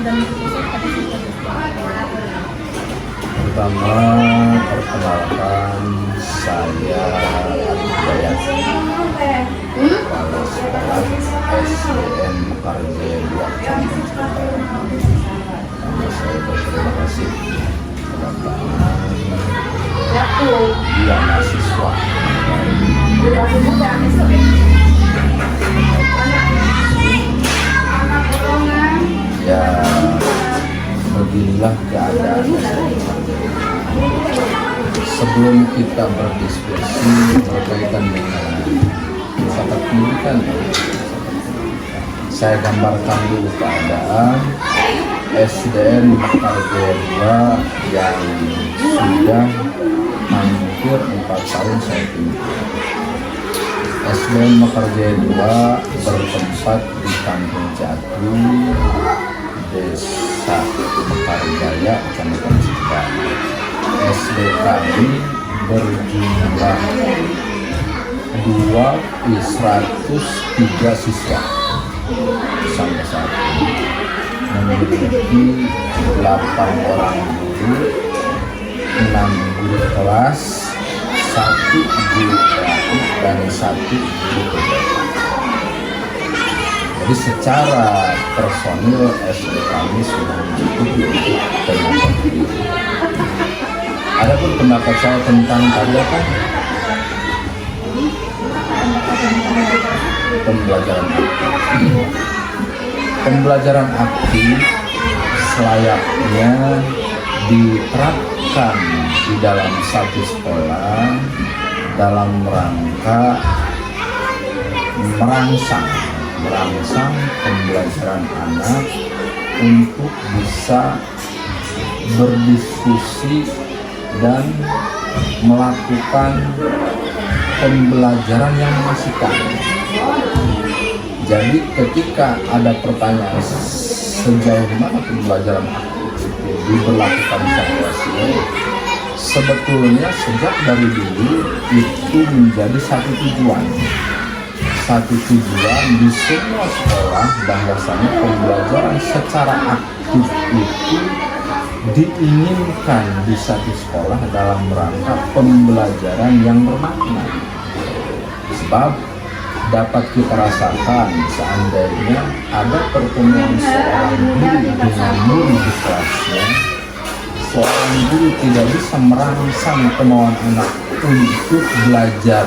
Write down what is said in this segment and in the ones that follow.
dan khususnya pada siswa-siswa. Pertama, perkenalkan saya Aditya, kepala sekolah SDN Mekarjaya 2 Kecamatan. Saya berterima kasih kepada yang mahasiswa ya. Beginilah keadaan. Sebelum kita berdiskusi berkaitan dengan pusat pendidikan, saya gambarkan dulu keadaan SDN Mekarjaya 2 yang sudah hampir 4 tahun saya pimpin. SDN Mekarjaya 2 bertempat di Kampung Jati, Desa Mekarjaya, Kecamatan Cikal. SD kami berjumlah 103 siswa sampai saat ini, memiliki 8 orang guru, 6 guru kelas, 1 guru praktik dan 1 guru PPK. Jadi secara personil SD kami sudah mencukupi untuk tenaga pendidik. Adapun pendapat saya tentang tadi apa? Pembelajaran aktif. Pembelajaran aktif selayaknya diterapkan di dalam satu sekolah dalam rangka merangsang pembelajaran anak untuk bisa berdiskusi dan melakukan pembelajaran yang mengasihkan. Jadi ketika ada pertanyaan sejauh mana pembelajaran aktif itu diberlakukan secara sebetulnya sejak dari dulu itu menjadi satu tujuan di semua sekolah, bahwasanya pembelajaran secara aktif itu diinginkan di satu sekolah dalam rangka pembelajaran yang bermakna. Sebab dapat kita rasakan seandainya ada pertemuan seorang guru dengan murid di kelasnya, seorang guru tidak bisa merangsang kemauan anak untuk belajar,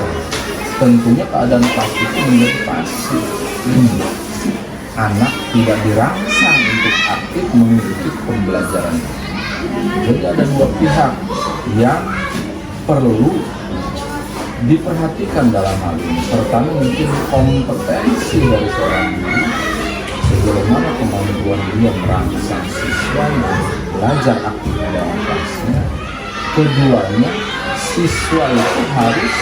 tentunya keadaan kelas itu menjadi pasif. Anak tidak dirangsang untuk aktif mengikuti pembelajaran. Jadi ada dua pihak yang perlu diperhatikan dalam hal ini. Pertama, mungkin kompetensi dari seorang guru, sejauh mana kemampuan dia merangsang siswa yang belajar aktif dalam kelasnya. Keduanya, siswa itu harus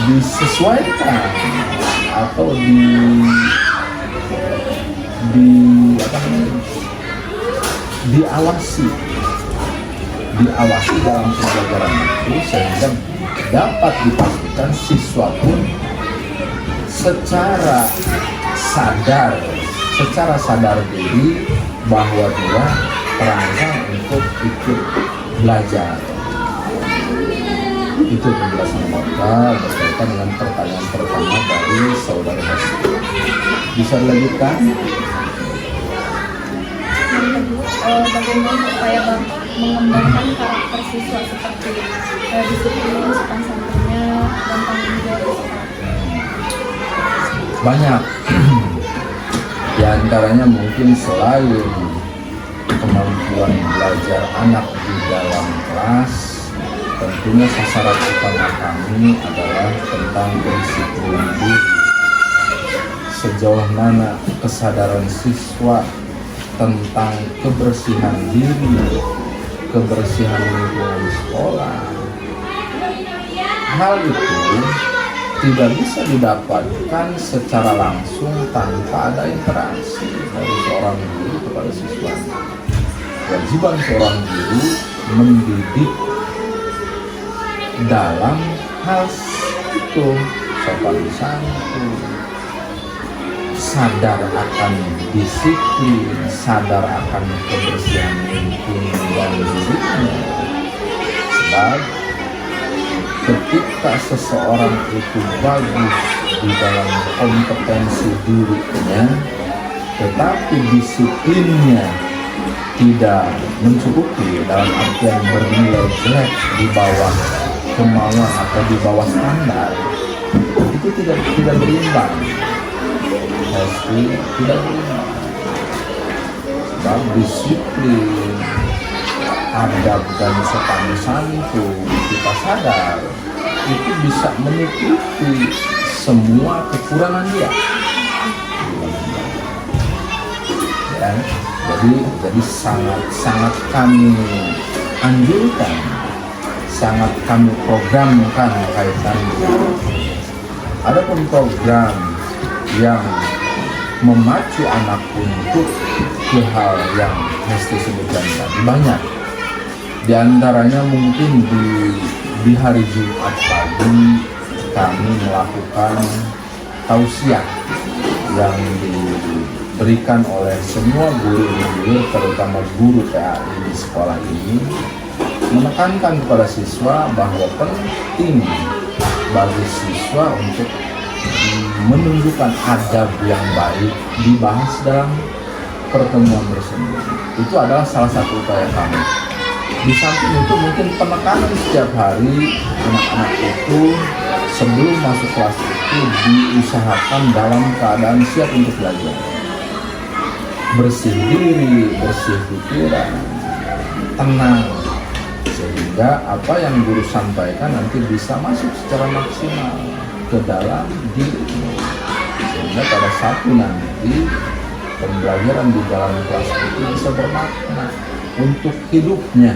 disesuaikan atau diawasi dalam pembelajaran itu, sehingga dapat dipastikan siswa pun secara sadar diri bahwa dia terangsang untuk ikut belajar. Itu penjelasan Bapak berkaitan dengan pertanyaan pertama dari saudara Hesti. Bisa dilanjutkan? Bagaimana upaya Bapak mengembangkan karakter siswa seperti disiplin, sopan santunnya, dan tanggung jawab? Banyak. Di antaranya mungkin selain kemampuan belajar anak di dalam kelas, tentunya sasaran utama kami adalah tentang disiplin diri. Sejauh mana kesadaran siswa tentang kebersihan diri, kebersihan lingkungan sekolah. Hal itu tidak bisa didapatkan secara langsung tanpa ada interaksi dari seorang guru kepada siswa. Kewajiban seorang guru mendidik dalam hal itu, sopan santun, sadar akan disiplin, sadar akan kebersihan lingkungan dan dirinya. Sebab ketika seseorang itu bagus di dalam kompetensi dirinya, tetapi disiplinnya tidak mencukupi, dalam artian bernilai jelek di bawah kemauan atau di bawah standar, itu tidak berimbang. Pasti tidak berimbang. Sebab disiplin, adab dan sopan santun, kita sadar itu bisa menutupi semua kekurangan dia. Ya, jadi sangat kami anjurkan, sangat kami programkan kaitannya. Adapun program yang memacu anak untuk ke hal yang mesti sebutkan tadi banyak. Di antaranya mungkin di hari Jumat pagi kami melakukan tausiah yang diberikan oleh semua guru-guru, terutama guru PAI di sekolah ini, menekankan kepada siswa bahwa penting bagi siswa untuk menunjukkan adab yang baik dibahas dalam pertemuan tersebut. Itu adalah salah satu upaya kami. Di samping itu mungkin penekanan setiap hari anak-anak itu sebelum masuk kelas itu diusahakan dalam keadaan siap untuk belajar. Bersih diri, bersih pikiran, tenang, sehingga apa yang guru sampaikan nanti bisa masuk secara maksimal ke dalam dirinya, sehingga pada satu nanti pembelajaran di dalam kelas itu bisa bermakna untuk hidupnya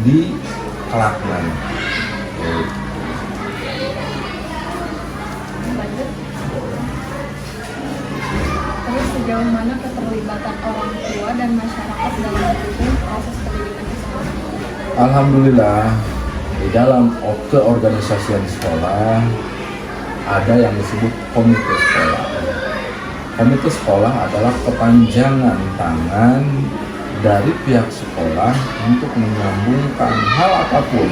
di kelak nanti. Lanjut. Terus sejauh mana keterlibatan orang tua dan masyarakat dalam mendukung proses pendidikan di sekolah? Alhamdulillah, di dalam keorganisasian sekolah ada yang disebut komite sekolah. Komite sekolah adalah kepanjangan tangan dari pihak sekolah untuk menyambungkan hal apapun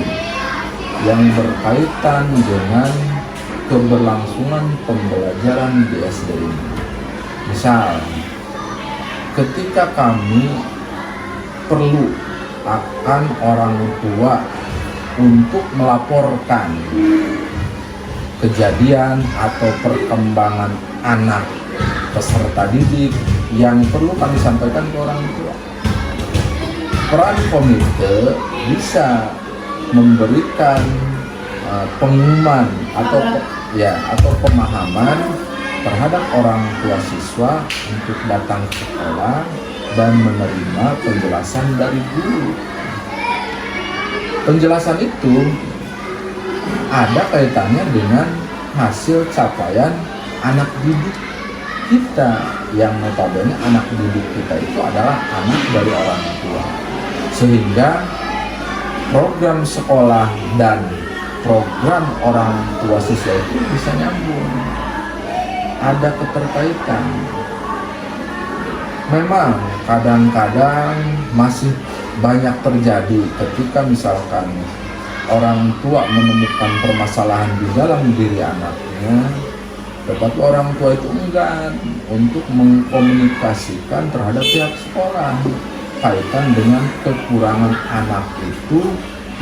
yang berkaitan dengan keberlangsungan pembelajaran di SD ini. Misal, ketika kami perlu akan orang tua untuk melaporkan kejadian atau perkembangan anak peserta didik yang perlu kami sampaikan ke orang tua, peran komite bisa memberikan pengumuman atau pemahaman terhadap orang tua siswa untuk datang ke sekolah dan menerima penjelasan dari guru. Penjelasan itu ada kaitannya dengan hasil capaian anak didik kita, yang notabene anak didik kita itu adalah anak dari orang tua, sehingga program sekolah dan program orang tua siswa itu bisa nyambung, ada keterkaitan. Memang kadang-kadang masih banyak terjadi ketika misalkan orang tua menemukan permasalahan di dalam diri anaknya, tetapi orang tua itu enggan untuk mengkomunikasikan terhadap pihak sekolah kaitan dengan kekurangan anak itu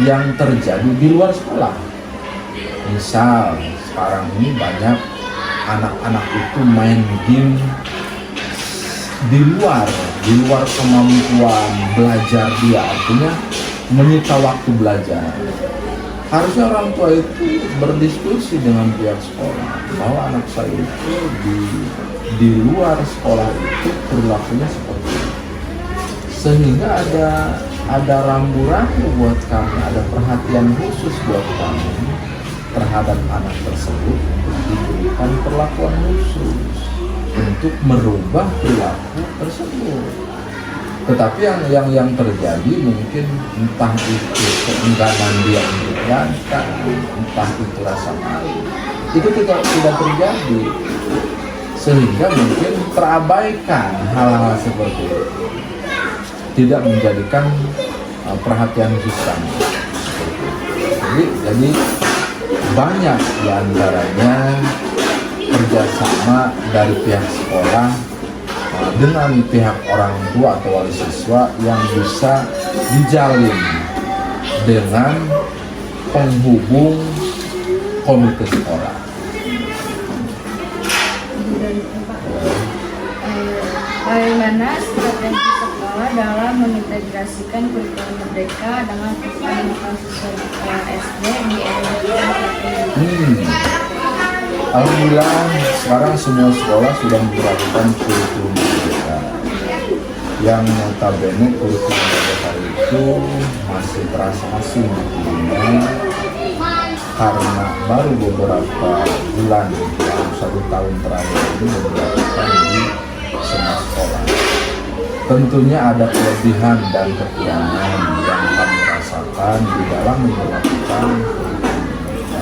yang terjadi di luar sekolah. Misal sekarang ini banyak anak-anak itu main game di luar kemampuan belajar dia, artinya menyita waktu belajar. Harusnya orang tua itu berdiskusi dengan pihak sekolah bahwa anak saya itu di luar sekolah itu perilakunya seperti itu, sehingga ada rambu-rambu buat kami, ada perhatian khusus buat kami terhadap anak tersebut untuk diberikan perlakuan khusus untuk merubah perilaku tersebut. Tetapi yang terjadi mungkin entah itu keengganan dia untuk belajar, entah itu rasa malu, itu tidak terjadi. sehingga mungkin terabaikan hal-hal seperti itu, tidak menjadikan perhatian kita. Jadi banyak diantaranya kerjasama dari pihak sekolah dengan pihak orang tua atau wali siswa yang bisa dijalin dengan penghubung komite sekolah. Bagaimana strategi sekolah dalam mengintegrasikan kurikulum merdeka dengan kebutuhan mahasiswa SD di era Alhamdulillah sekarang semua sekolah sudah menerapkan kurikulum merdeka. Yang notabene kurikulum merdeka itu masih terasa asing di dunia karena baru beberapa bulan dalam 1 tahun terakhir ini diberlakukan di semua sekolah. Tentunya ada kelebihan dan kekurangan yang kami rasakan di dalam memperlakukan kurikulum merdeka,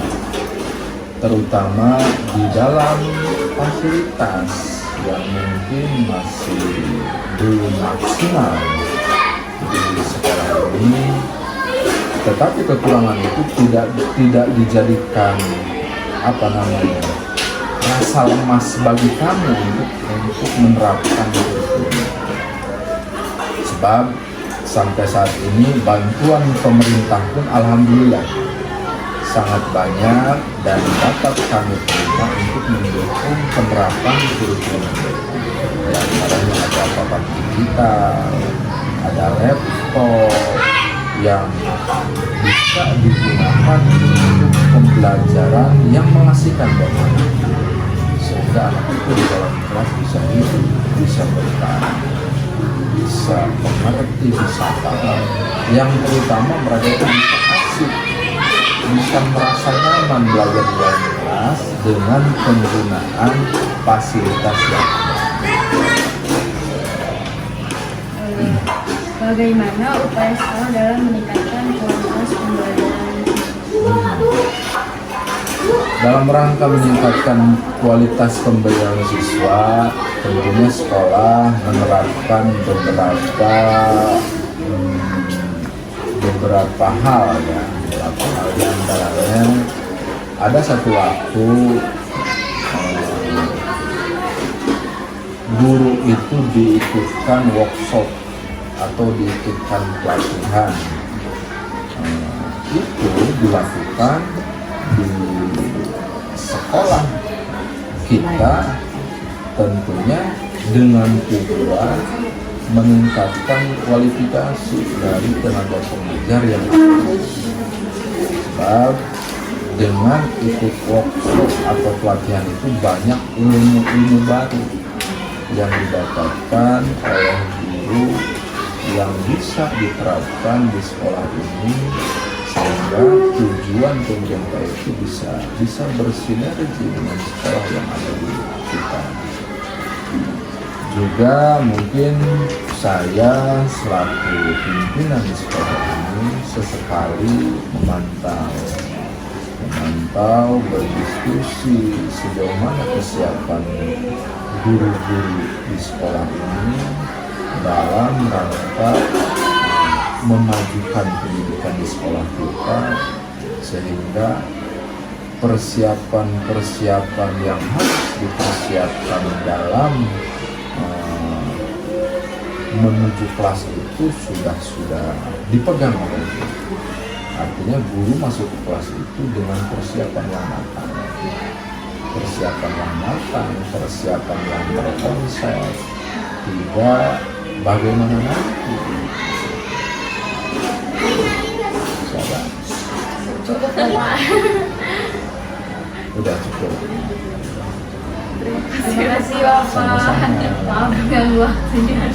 terutama di dalam fasilitas yang mungkin masih belum maksimal di sekolah ini. Tetapi kekurangan itu tidak dijadikan rasa lemas bagi kami untuk menerapkan kurikulum. Sebab sampai saat ini bantuan pemerintah pun alhamdulillah sangat banyak dan dapat kami terima untuk mendukung penerapan kurikulum. Di antaranya ada papan digital, ada laptop yang bisa digunakan untuk pembelajaran yang mengasihkan buat anak, sehingga anak itu di dalam kelas bisa hidup, bisa bertahan, bisa mengerti, bisa paham, yang terutama mereka itu bisa asik, bisa merasa nyaman belajar di dalam kelas dengan penggunaan fasilitas yang ada. Bagaimana upaya sekolah dalam meningkatkan kualitas pembelajaran? Dalam rangka meningkatkan kualitas pembelajaran siswa, tentunya sekolah menerapkan beberapa hal ya. Beberapa hal di antaranya ada satu waktu guru itu diikutkan workshop atau diikutkan pelatihan. Itu dilakukan di sekolah kita, tentunya dengan tujuan meningkatkan kualifikasi dari tenaga pengajar yang ada. Sebab dengan ikut workshop atau pelatihan itu banyak ilmu-ilmu baru yang didapatkan oleh guru yang bisa diterapkan di sekolah ini, sehingga tujuan pemerintah itu bisa bersinergi dengan sekolah yang ada di kita. Juga mungkin saya selaku pimpinan di sekolah ini sesekali memantau, berdiskusi sejauh mana kesiapan guru-guru di sekolah ini dalam rangka memajukan pendidikan di sekolah kita, sehingga persiapan yang harus dipersiapkan dalam menuju kelas itu sudah dipegang oleh guru. Artinya guru masuk ke kelas itu dengan persiapan yang matang, persiapan yang berkonsep, tidak bagaimana nanti. Sabar. Cukup Pak. Udah cukup. Terima kasih Bapak. Sama-sama. Maaf ganggu waktunya.